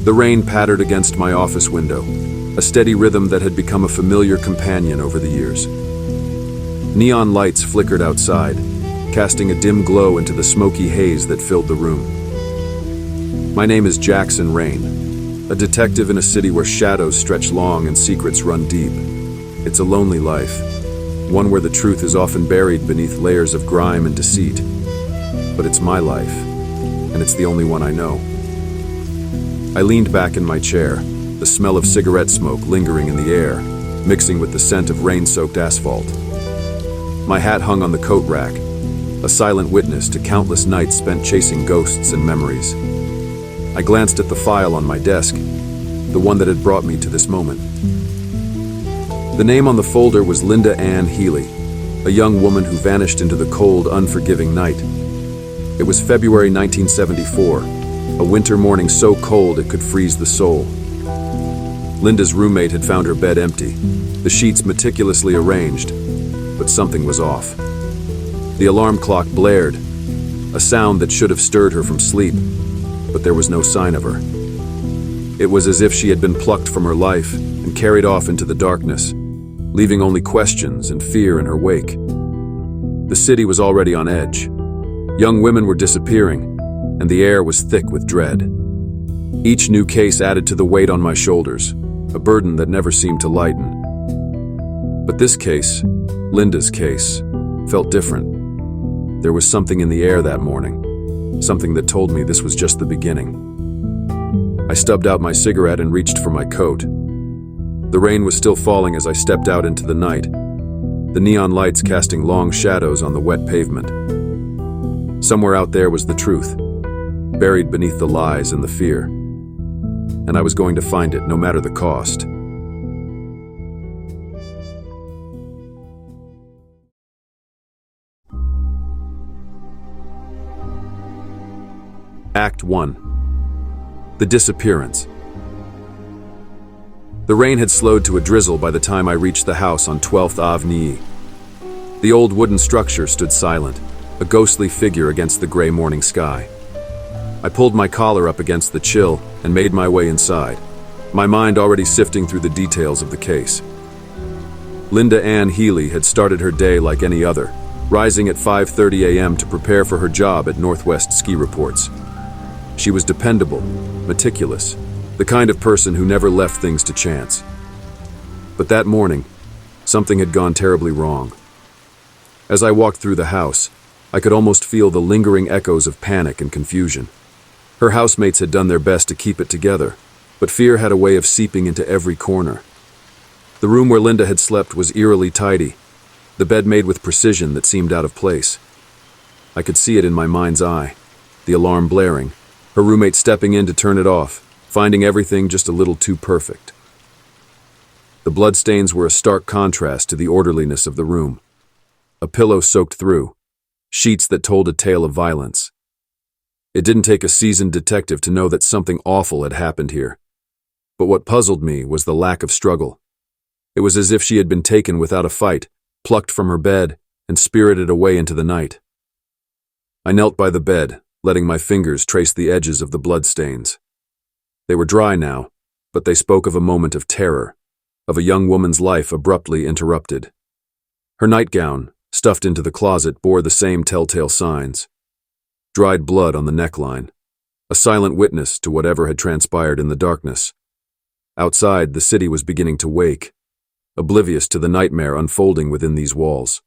The rain pattered against my office window, a steady rhythm that had become a familiar companion over the years. Neon lights flickered outside, casting a dim glow into the smoky haze that filled the room. My name is Jackson Rayne, a detective in a city where shadows stretch long and secrets run deep. It's a lonely life, one where the truth is often buried beneath layers of grime and deceit. But it's my life, and it's the only one I know. I leaned back in my chair, the smell of cigarette smoke lingering in the air, mixing with the scent of rain-soaked asphalt. My hat hung on the coat rack, a silent witness to countless nights spent chasing ghosts and memories. I glanced at the file on my desk, the one that had brought me to this moment. The name on the folder was Lynda Ann Healy, a young woman who vanished into the cold, unforgiving night. It was February 1974, a winter morning so cold it could freeze the soul. Lynda's roommate had found her bed empty, the sheets meticulously arranged, but something was off. The alarm clock blared, a sound that should have stirred her from sleep, but there was no sign of her. It was as if she had been plucked from her life and carried off into the darkness, leaving only questions and fear in her wake. The city was already on edge. Young women were disappearing, and the air was thick with dread. Each new case added to the weight on my shoulders, a burden that never seemed to lighten. But this case, Lynda's case, felt different. There was something in the air that morning, something that told me this was just the beginning. I stubbed out my cigarette and reached for my coat. The rain was still falling as I stepped out into the night, the neon lights casting long shadows on the wet pavement. Somewhere out there was the truth, buried beneath the lies and the fear. And I was going to find it, no matter the cost. Act 1. The Disappearance. The rain had slowed to a drizzle by the time I reached the house on 12th Avenue. The old wooden structure stood silent, a ghostly figure against the gray morning sky. I pulled my collar up against the chill and made my way inside, my mind already sifting through the details of the case. Lynda Ann Healy had started her day like any other, rising at 5:30 a.m. to prepare for her job at Northwest Ski Reports. She was dependable, meticulous, the kind of person who never left things to chance. But that morning, something had gone terribly wrong. As I walked through the house, I could almost feel the lingering echoes of panic and confusion. Her housemates had done their best to keep it together, but fear had a way of seeping into every corner. The room where Lynda had slept was eerily tidy, the bed made with precision that seemed out of place. I could see it in my mind's eye, the alarm blaring, her roommate stepping in to turn it off, finding everything just a little too perfect. The bloodstains were a stark contrast to the orderliness of the room. A pillow soaked through, sheets that told a tale of violence. It didn't take a seasoned detective to know that something awful had happened here. But what puzzled me was the lack of struggle. It was as if she had been taken without a fight, plucked from her bed, and spirited away into the night. I knelt by the bed, letting my fingers trace the edges of the bloodstains. They were dry now, but they spoke of a moment of terror, of a young woman's life abruptly interrupted. Her nightgown, stuffed into the closet, bore the same telltale signs. Dried blood on the neckline, a silent witness to whatever had transpired in the darkness. Outside, the city was beginning to wake, oblivious to the nightmare unfolding within these walls.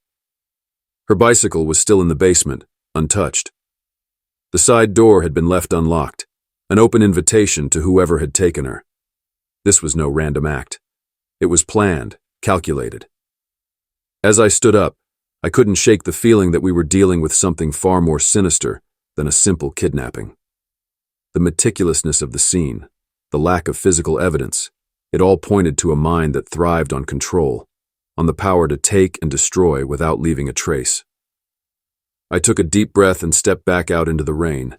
Her bicycle was still in the basement, untouched. The side door had been left unlocked, an open invitation to whoever had taken her. This was no random act. It was planned, calculated. As I stood up, I couldn't shake the feeling that we were dealing with something far more sinister than a simple kidnapping. The meticulousness of the scene, the lack of physical evidence, it all pointed to a mind that thrived on control, on the power to take and destroy without leaving a trace. I took a deep breath and stepped back out into the rain.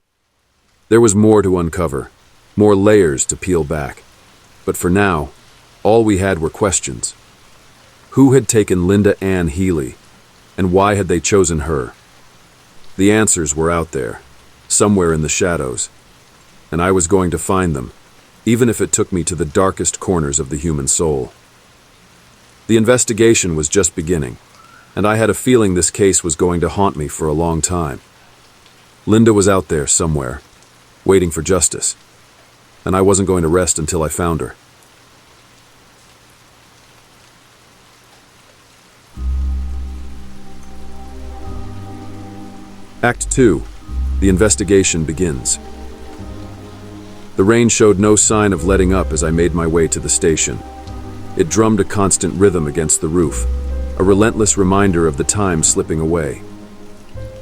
There was more to uncover, more layers to peel back. But for now, all we had were questions. Who had taken Lynda Ann Healy, and why had they chosen her? The answers were out there, somewhere in the shadows, and I was going to find them, even if it took me to the darkest corners of the human soul. The investigation was just beginning, and I had a feeling this case was going to haunt me for a long time. Lynda was out there somewhere, waiting for justice, and I wasn't going to rest until I found her. Act 2. The investigation begins. The rain showed no sign of letting up as I made my way to the station. It drummed a constant rhythm against the roof, a relentless reminder of the time slipping away.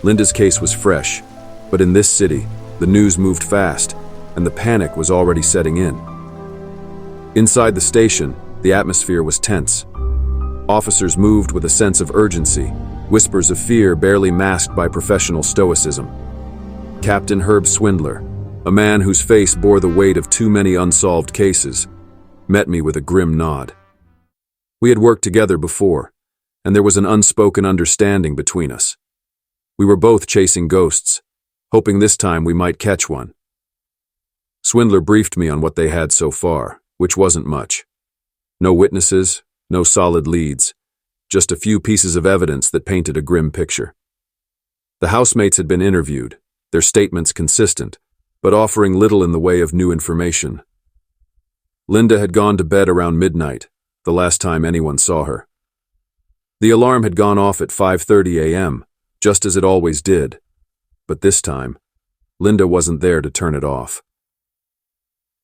Lynda's case was fresh, but in this city, the news moved fast, and the panic was already setting in. Inside the station, the atmosphere was tense. Officers moved with a sense of urgency, whispers of fear barely masked by professional stoicism. Captain Herb Swindler, a man whose face bore the weight of too many unsolved cases, met me with a grim nod. We had worked together before, and there was an unspoken understanding between us. We were both chasing ghosts, hoping this time we might catch one. Swindler briefed me on what they had so far, which wasn't much. No witnesses, no solid leads, just a few pieces of evidence that painted a grim picture. The housemates had been interviewed, their statements consistent, but offering little in the way of new information. Lynda had gone to bed around midnight, the last time anyone saw her. The alarm had gone off at 5:30 a.m., just as it always did, but this time, Lynda wasn't there to turn it off.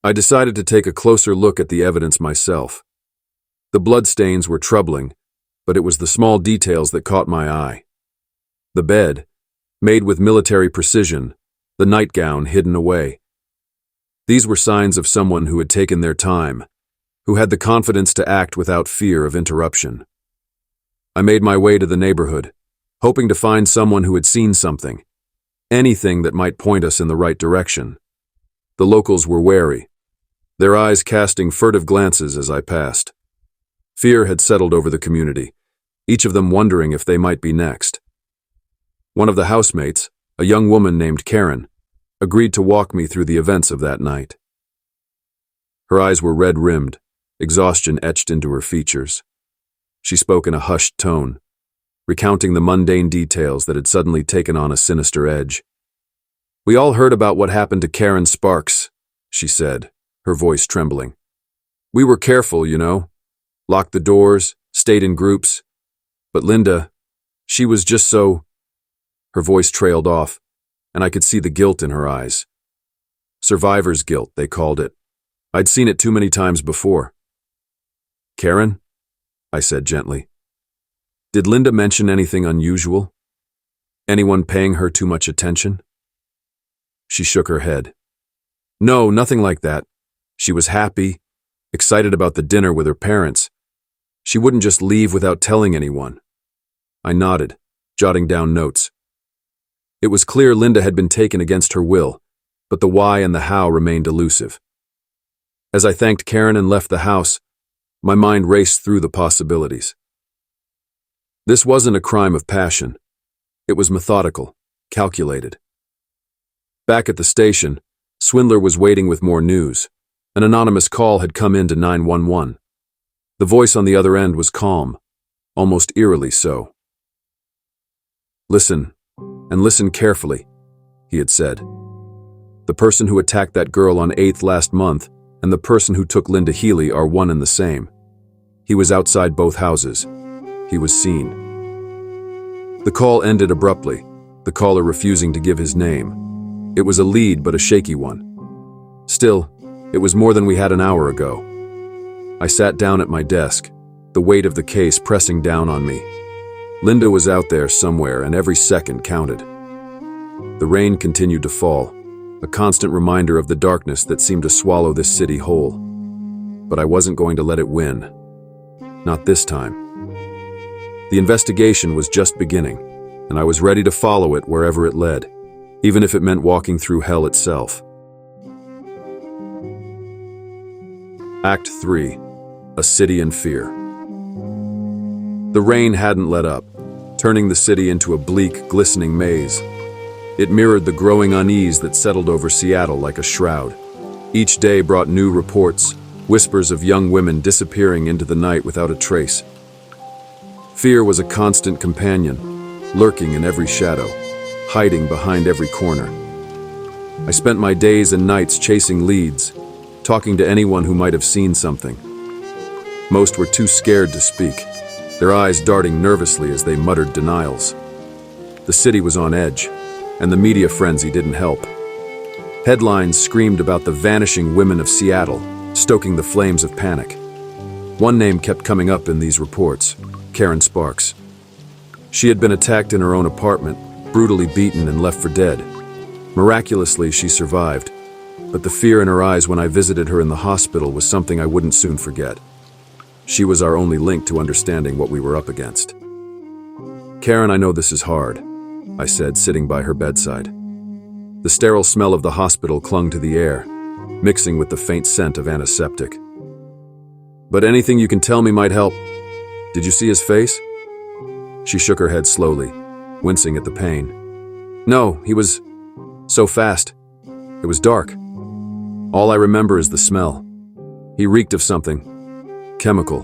I decided to take a closer look at the evidence myself. The bloodstains were troubling, but it was the small details that caught my eye. The bed, made with military precision, the nightgown hidden away. These were signs of someone who had taken their time, who had the confidence to act without fear of interruption. I made my way to the neighborhood, hoping to find someone who had seen something, anything that might point us in the right direction. The locals were wary, their eyes casting furtive glances as I passed. Fear had settled over the community, each of them wondering if they might be next. One of the housemates, a young woman named Karen, agreed to walk me through the events of that night. Her eyes were red-rimmed, exhaustion etched into her features. She spoke in a hushed tone, recounting the mundane details that had suddenly taken on a sinister edge. "We all heard about what happened to Karen Sparks," she said, her voice trembling. "We were careful, you know. Locked the doors, stayed in groups. But Lynda, she was just so—" Her voice trailed off, and I could see the guilt in her eyes. Survivor's guilt, they called it. I'd seen it too many times before. "Karen?" I said gently. "Did Lynda mention anything unusual? Anyone paying her too much attention?" She shook her head. "No, nothing like that. She was happy, excited about the dinner with her parents. She wouldn't just leave without telling anyone." I nodded, jotting down notes. It was clear Lynda had been taken against her will, but the why and the how remained elusive. As I thanked Karen and left the house, my mind raced through the possibilities. This wasn't a crime of passion. It was methodical, calculated. Back at the station, Swindler was waiting with more news. An anonymous call had come in to 911. The voice on the other end was calm, almost eerily so. "Listen, and listen carefully," he had said. "The person who attacked that girl on 8th last month and the person who took Lynda Healy are one and the same. He was outside both houses. He was seen." The call ended abruptly, the caller refusing to give his name. It was a lead, but a shaky one. Still, it was more than we had an hour ago. I sat down at my desk, the weight of the case pressing down on me. Lynda was out there somewhere, and every second counted. The rain continued to fall, a constant reminder of the darkness that seemed to swallow this city whole. But I wasn't going to let it win. Not this time. The investigation was just beginning, and I was ready to follow it wherever it led, even if it meant walking through hell itself. Act 3. A City in Fear. The rain hadn't let up, turning the city into a bleak, glistening maze. It mirrored the growing unease that settled over Seattle like a shroud. Each day brought new reports, whispers of young women disappearing into the night without a trace. Fear was a constant companion, lurking in every shadow, hiding behind every corner. I spent my days and nights chasing leads, talking to anyone who might have seen something. Most were too scared to speak, their eyes darting nervously as they muttered denials. The city was on edge, and the media frenzy didn't help. Headlines screamed about the vanishing women of Seattle, stoking the flames of panic. One name kept coming up in these reports: Karen Sparks. She had been attacked in her own apartment, brutally beaten and left for dead. Miraculously, she survived, but the fear in her eyes when I visited her in the hospital was something I wouldn't soon forget. She was our only link to understanding what we were up against. "Karen, I know this is hard," I said, sitting by her bedside. The sterile smell of the hospital clung to the air, mixing with the faint scent of antiseptic. "But anything you can tell me might help. Did you see his face?" She shook her head slowly, wincing at the pain. "No, he was so fast. It was dark. All I remember is the smell. He reeked of something. Chemical.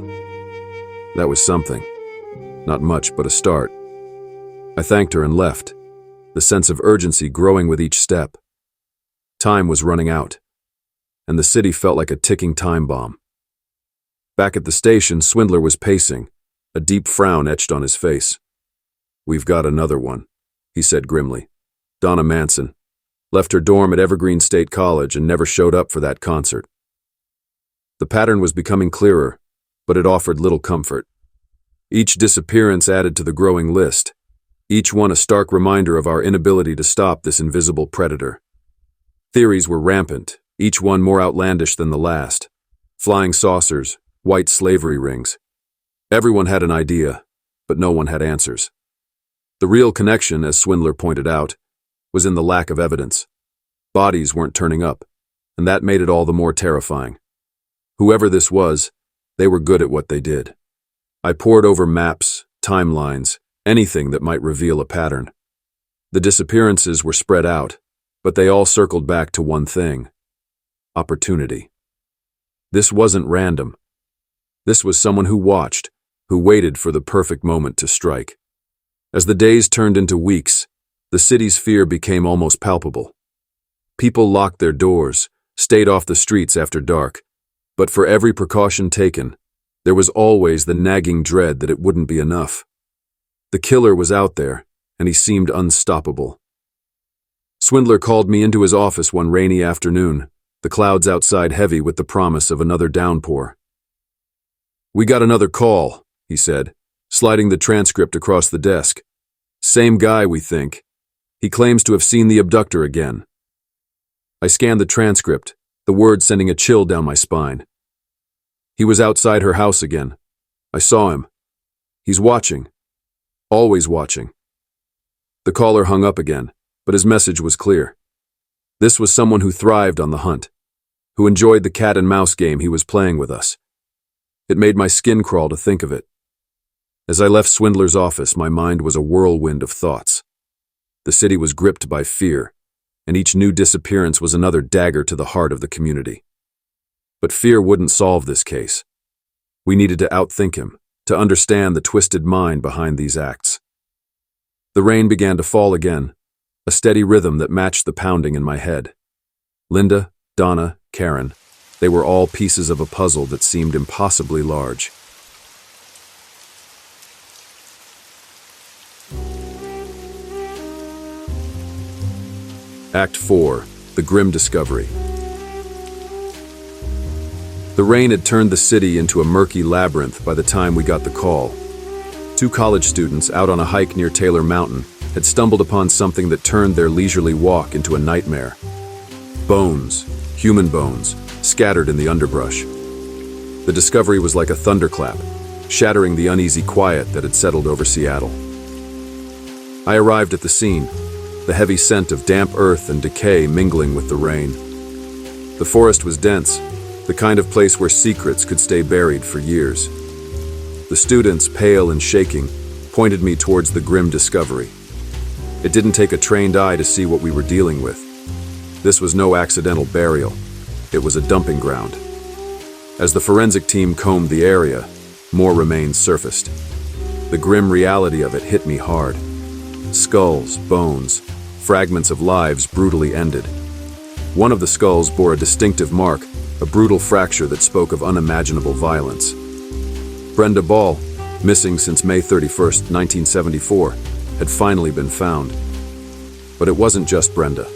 That was something. Not much, but a start." I thanked her and left, the sense of urgency growing with each step. Time was running out, and the city felt like a ticking time bomb. Back at the station, Swindler was pacing, a deep frown etched on his face. "We've got another one," he said grimly. "Donna Manson. Left her dorm at Evergreen State College and never showed up for that concert." The pattern was becoming clearer, but it offered little comfort. Each disappearance added to the growing list, each one a stark reminder of our inability to stop this invisible predator. Theories were rampant, each one more outlandish than the last. Flying saucers, white slavery rings. Everyone had an idea, but no one had answers. The real connection, as Swindler pointed out, was in the lack of evidence. Bodies weren't turning up, and that made it all the more terrifying. Whoever this was, they were good at what they did. I pored over maps, timelines, anything that might reveal a pattern. The disappearances were spread out, but they all circled back to one thing: opportunity. This wasn't random. This was someone who watched, who waited for the perfect moment to strike. As the days turned into weeks, the city's fear became almost palpable. People locked their doors, stayed off the streets after dark, but for every precaution taken, there was always the nagging dread that it wouldn't be enough. The killer was out there, and he seemed unstoppable. Swindler called me into his office one rainy afternoon, the clouds outside heavy with the promise of another downpour. "We got another call," he said, sliding the transcript across the desk. "Same guy, we think. He claims to have seen the abductor again." I scanned the transcript, the words sending a chill down my spine. He was outside her house again. I saw him. He's watching. Always watching. The caller hung up again, but his message was clear. This was someone who thrived on the hunt, who enjoyed the cat and mouse game he was playing with us. It made my skin crawl to think of it. As I left Swindler's office, my mind was a whirlwind of thoughts. The city was gripped by fear, and each new disappearance was another dagger to the heart of the community. But fear wouldn't solve this case. We needed to outthink him, to understand the twisted mind behind these acts. The rain began to fall again, a steady rhythm that matched the pounding in my head. Lynda, Donna, Karen, they were all pieces of a puzzle that seemed impossibly large. Act 4, The Grim Discovery. The rain had turned the city into a murky labyrinth by the time we got the call. 2 college students out on a hike near Taylor Mountain had stumbled upon something that turned their leisurely walk into a nightmare. Bones, human bones, scattered in the underbrush. The discovery was like a thunderclap, shattering the uneasy quiet that had settled over Seattle. I arrived at the scene, the heavy scent of damp earth and decay mingling with the rain. The forest was dense, the kind of place where secrets could stay buried for years. The students, pale and shaking, pointed me towards the grim discovery. It didn't take a trained eye to see what we were dealing with. This was no accidental burial. It was a dumping ground. As the forensic team combed the area, more remains surfaced. The grim reality of it hit me hard. Skulls, bones, fragments of lives brutally ended. One of the skulls bore a distinctive mark, a brutal fracture that spoke of unimaginable violence. Brenda Ball, missing since May 31st, 1974, had finally been found. But it wasn't just Brenda.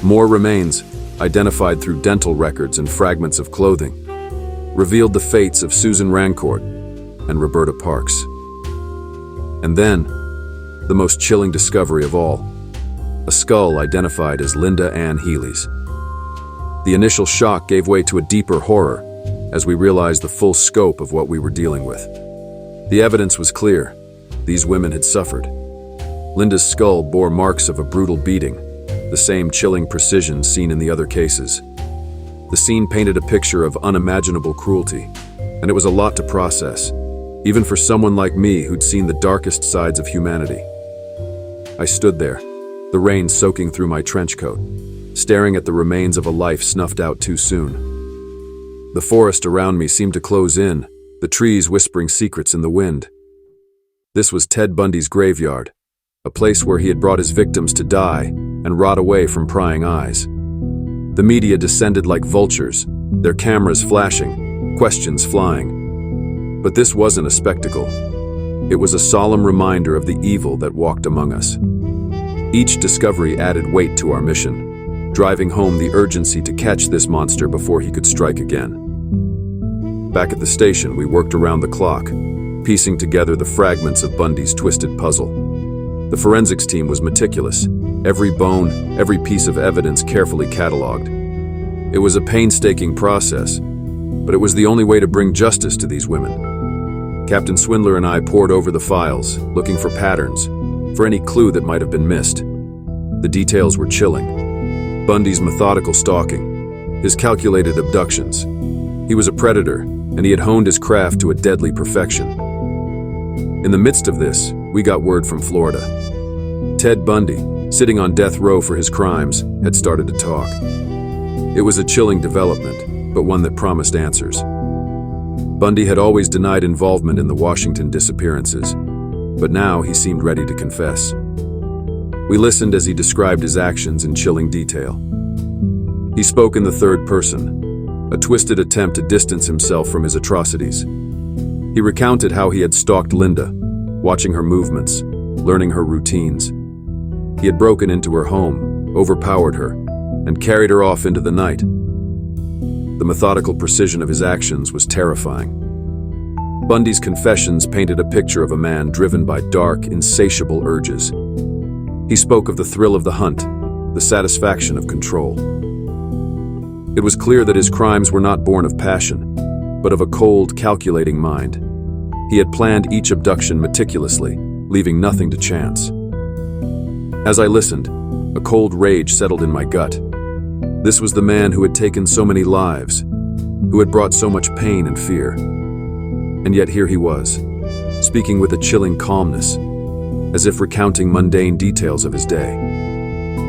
More remains, identified through dental records and fragments of clothing, revealed the fates of Susan Rancourt and Roberta Parks. And then, the most chilling discovery of all, a skull identified as Lynda Ann Healy's. The initial shock gave way to a deeper horror as we realized the full scope of what we were dealing with. The evidence was clear. These women had suffered. Lynda's skull bore marks of a brutal beating, the same chilling precision seen in the other cases. The scene painted a picture of unimaginable cruelty, and it was a lot to process, even for someone like me who'd seen the darkest sides of humanity. I stood there, the rain soaking through my trench coat, staring at the remains of a life snuffed out too soon. The forest around me seemed to close in, the trees whispering secrets in the wind. This was Ted Bundy's graveyard, a place where he had brought his victims to die and rot away from prying eyes. The media descended like vultures, their cameras flashing, questions flying. But this wasn't a spectacle. It was a solemn reminder of the evil that walked among us. Each discovery added weight to our mission, driving home the urgency to catch this monster before he could strike again. Back at the station, we worked around the clock, piecing together the fragments of Bundy's twisted puzzle. The forensics team was meticulous, every bone, every piece of evidence carefully cataloged. It was a painstaking process, but it was the only way to bring justice to these women. Captain Swindler and I pored over the files, looking for patterns, for any clue that might have been missed. The details were chilling. Bundy's methodical stalking, his calculated abductions. He was a predator, and he had honed his craft to a deadly perfection. In the midst of this, we got word from Florida. Ted Bundy, sitting on death row for his crimes, had started to talk. It was a chilling development, but one that promised answers. Bundy had always denied involvement in the Washington disappearances, but now he seemed ready to confess. We listened as he described his actions in chilling detail. He spoke in the third person, a twisted attempt to distance himself from his atrocities. He recounted how he had stalked Lynda, watching her movements, learning her routines. He had broken into her home, overpowered her, and carried her off into the night. The methodical precision of his actions was terrifying. Bundy's confessions painted a picture of a man driven by dark, insatiable urges. He spoke of the thrill of the hunt, the satisfaction of control. It was clear that his crimes were not born of passion, but of a cold, calculating mind. He had planned each abduction meticulously, leaving nothing to chance. As I listened, a cold rage settled in my gut. This was the man who had taken so many lives, who had brought so much pain and fear. And yet here he was, speaking with a chilling calmness, as if recounting mundane details of his day.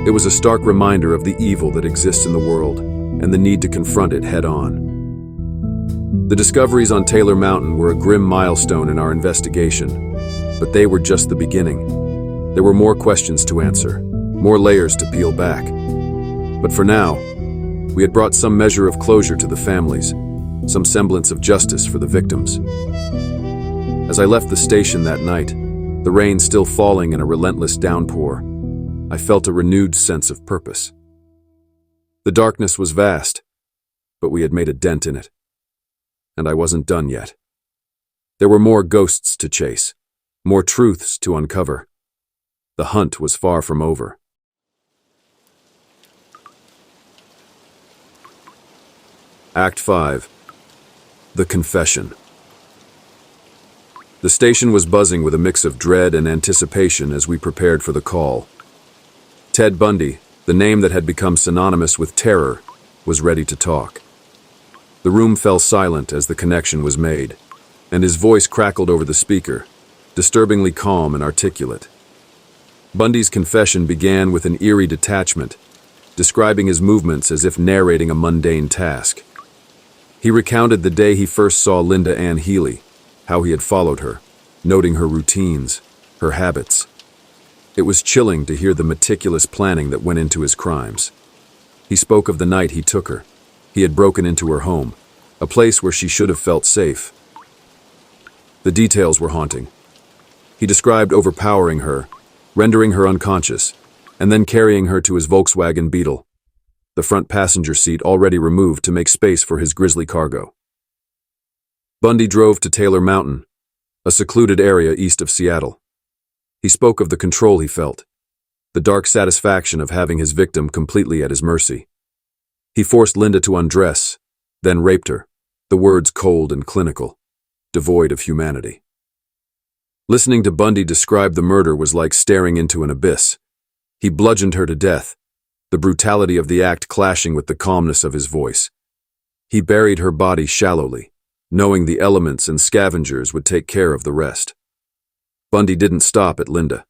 It was a stark reminder of the evil that exists in the world and the need to confront it head-on. The discoveries on Taylor Mountain were a grim milestone in our investigation, but they were just the beginning. There were more questions to answer, more layers to peel back. But for now, we had brought some measure of closure to the families, some semblance of justice for the victims. As I left the station that night, the rain still falling in a relentless downpour, I felt a renewed sense of purpose. The darkness was vast, but we had made a dent in it. And I wasn't done yet. There were more ghosts to chase, more truths to uncover. The hunt was far from over. Act 5. The Confession. The station was buzzing with a mix of dread and anticipation as we prepared for the call. Ted Bundy, the name that had become synonymous with terror, was ready to talk. The room fell silent as the connection was made, and his voice crackled over the speaker, disturbingly calm and articulate. Bundy's confession began with an eerie detachment, describing his movements as if narrating a mundane task. He recounted the day he first saw Lynda Ann Healy, how he had followed her, noting her routines, her habits. It was chilling to hear the meticulous planning that went into his crimes. He spoke of the night he took her. He had broken into her home, a place where she should have felt safe. The details were haunting. He described overpowering her, rendering her unconscious, and then carrying her to his Volkswagen Beetle, the front passenger seat already removed to make space for his grisly cargo. Bundy drove to Taylor Mountain, a secluded area east of Seattle. He spoke of the control he felt, the dark satisfaction of having his victim completely at his mercy. He forced Lynda to undress, then raped her, the words cold and clinical, devoid of humanity. Listening to Bundy describe the murder was like staring into an abyss. He bludgeoned her to death, the brutality of the act clashing with the calmness of his voice. He buried her body shallowly, knowing the elements and scavengers would take care of the rest. Bundy didn't stop at Lynda.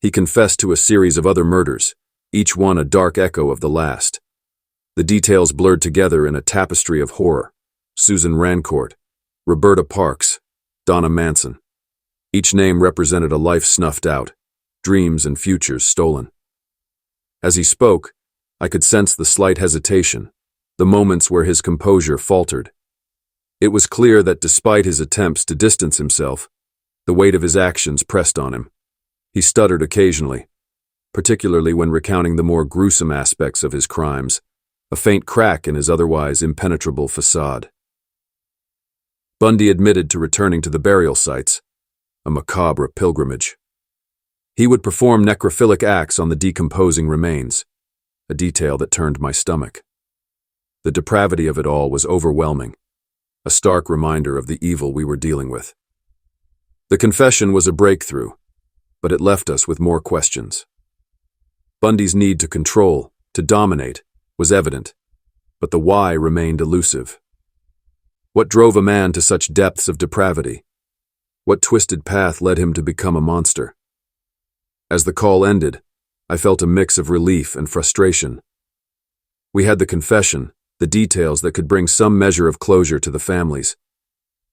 He confessed to a series of other murders, each one a dark echo of the last. The details blurred together in a tapestry of horror. Susan Rancourt, Roberta Parks, Donna Manson. Each name represented a life snuffed out, dreams and futures stolen. As he spoke, I could sense the slight hesitation, the moments where his composure faltered. It was clear that despite his attempts to distance himself, the weight of his actions pressed on him. He stuttered occasionally, particularly when recounting the more gruesome aspects of his crimes, a faint crack in his otherwise impenetrable facade. Bundy admitted to returning to the burial sites, a macabre pilgrimage. He would perform necrophilic acts on the decomposing remains, a detail that turned my stomach. The depravity of it all was overwhelming, a stark reminder of the evil we were dealing with. The confession was a breakthrough, but it left us with more questions. Bundy's need to control, to dominate, was evident, but the why remained elusive. What drove a man to such depths of depravity? What twisted path led him to become a monster? As the call ended, I felt a mix of relief and frustration. We had the confession, the details that could bring some measure of closure to the families,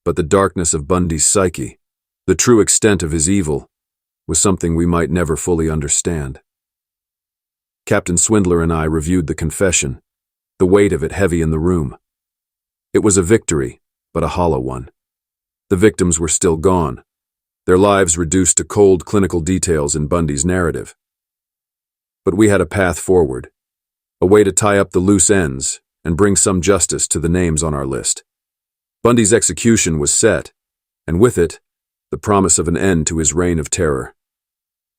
but the darkness of Bundy's psyche, the true extent of his evil, was something we might never fully understand. Captain Swindler and I reviewed the confession, the weight of it heavy in the room. It was a victory, but a hollow one. The victims were still gone, their lives reduced to cold clinical details in Bundy's narrative. But we had a path forward, a way to tie up the loose ends and bring some justice to the names on our list. Bundy's execution was set, and with it, the promise of an end to his reign of terror.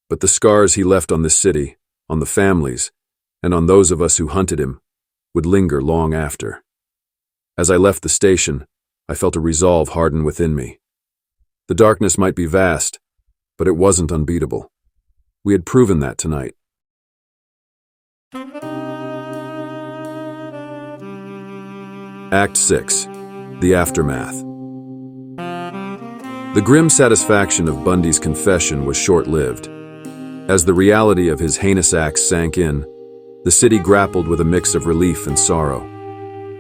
But the scars he left on this city, on the families, and on those of us who hunted him, would linger long after. As I left the station, I felt a resolve harden within me. The darkness might be vast, but it wasn't unbeatable. We had proven that tonight. Act 6. The Aftermath. The grim satisfaction of Bundy's confession was short-lived. As the reality of his heinous acts sank in, the city grappled with a mix of relief and sorrow.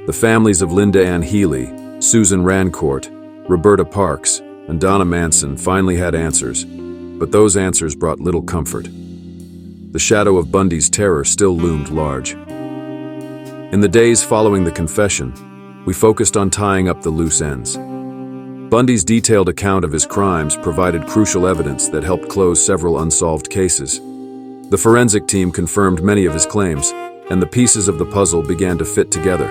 The families of Lynda Ann Healy, Susan Rancourt, Roberta Parks, and Donna Manson finally had answers, but those answers brought little comfort. The shadow of Bundy's terror still loomed large. In the days following the confession, we focused on tying up the loose ends. Bundy's detailed account of his crimes provided crucial evidence that helped close several unsolved cases. The forensic team confirmed many of his claims, and the pieces of the puzzle began to fit together.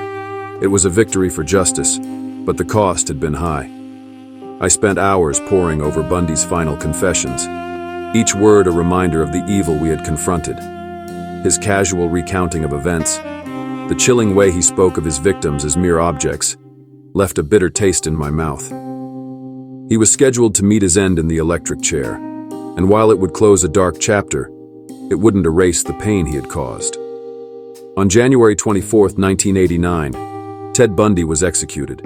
It was a victory for justice, but the cost had been high. I spent hours poring over Bundy's final confessions, each word a reminder of the evil we had confronted. His casual recounting of events, the chilling way he spoke of his victims as mere objects, left a bitter taste in my mouth. He was scheduled to meet his end in the electric chair, and while it would close a dark chapter, it wouldn't erase the pain he had caused. On January 24, 1989, Ted Bundy was executed.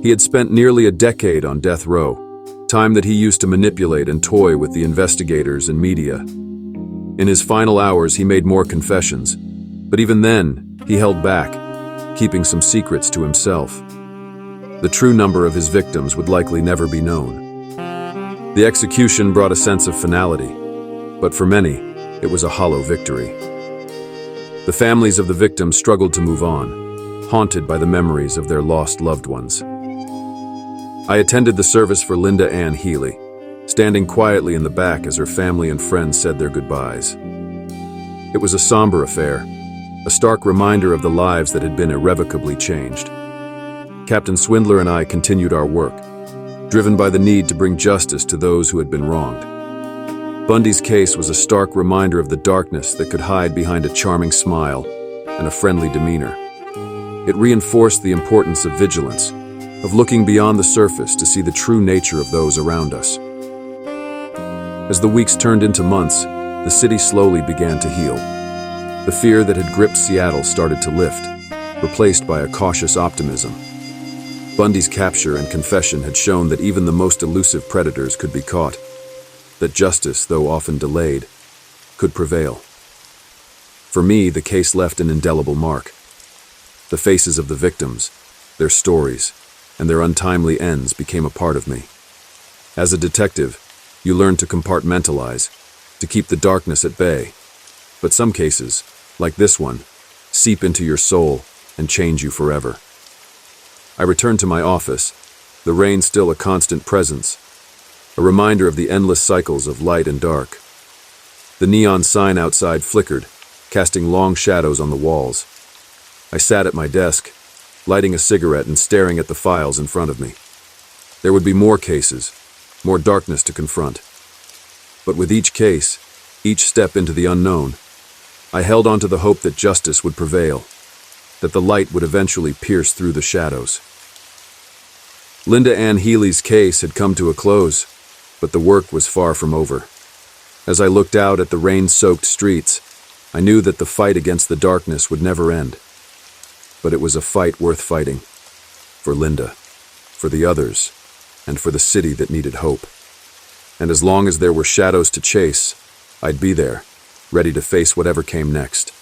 He had spent nearly a decade on death row, time that he used to manipulate and toy with the investigators and media. In his final hours, he made more confessions, But even then, he held back, keeping some secrets to himself. The true number of his victims would likely never be known. The execution brought a sense of finality, but for many, it was a hollow victory. The families of the victims struggled to move on, haunted by the memories of their lost loved ones. I attended the service for Lynda Ann Healy, standing quietly in the back as her family and friends said their goodbyes. It was a somber affair, a stark reminder of the lives that had been irrevocably changed. Captain Swindler and I continued our work, driven by the need to bring justice to those who had been wronged. Bundy's case was a stark reminder of the darkness that could hide behind a charming smile and a friendly demeanor. It reinforced the importance of vigilance, of looking beyond the surface to see the true nature of those around us. As the weeks turned into months, the city slowly began to heal. The fear that had gripped Seattle started to lift, replaced by a cautious optimism. Bundy's capture and confession had shown that even the most elusive predators could be caught, that justice, though often delayed, could prevail. For me, the case left an indelible mark. The faces of the victims, their stories, and their untimely ends became a part of me. As a detective, you learn to compartmentalize, to keep the darkness at bay. But some cases, like this one, seep into your soul and change you forever. I returned to my office, the rain still a constant presence, a reminder of the endless cycles of light and dark. The neon sign outside flickered, casting long shadows on the walls. I sat at my desk, lighting a cigarette and staring at the files in front of me. There would be more cases, more darkness to confront. But with each case, each step into the unknown, I held on to the hope that justice would prevail, that the light would eventually pierce through the shadows. Lynda Ann Healy's case had come to a close, but the work was far from over. As I looked out at the rain-soaked streets, I knew that the fight against the darkness would never end. But it was a fight worth fighting. For Lynda, for the others, and for the city that needed hope. And as long as there were shadows to chase, I'd be there, ready to face whatever came next.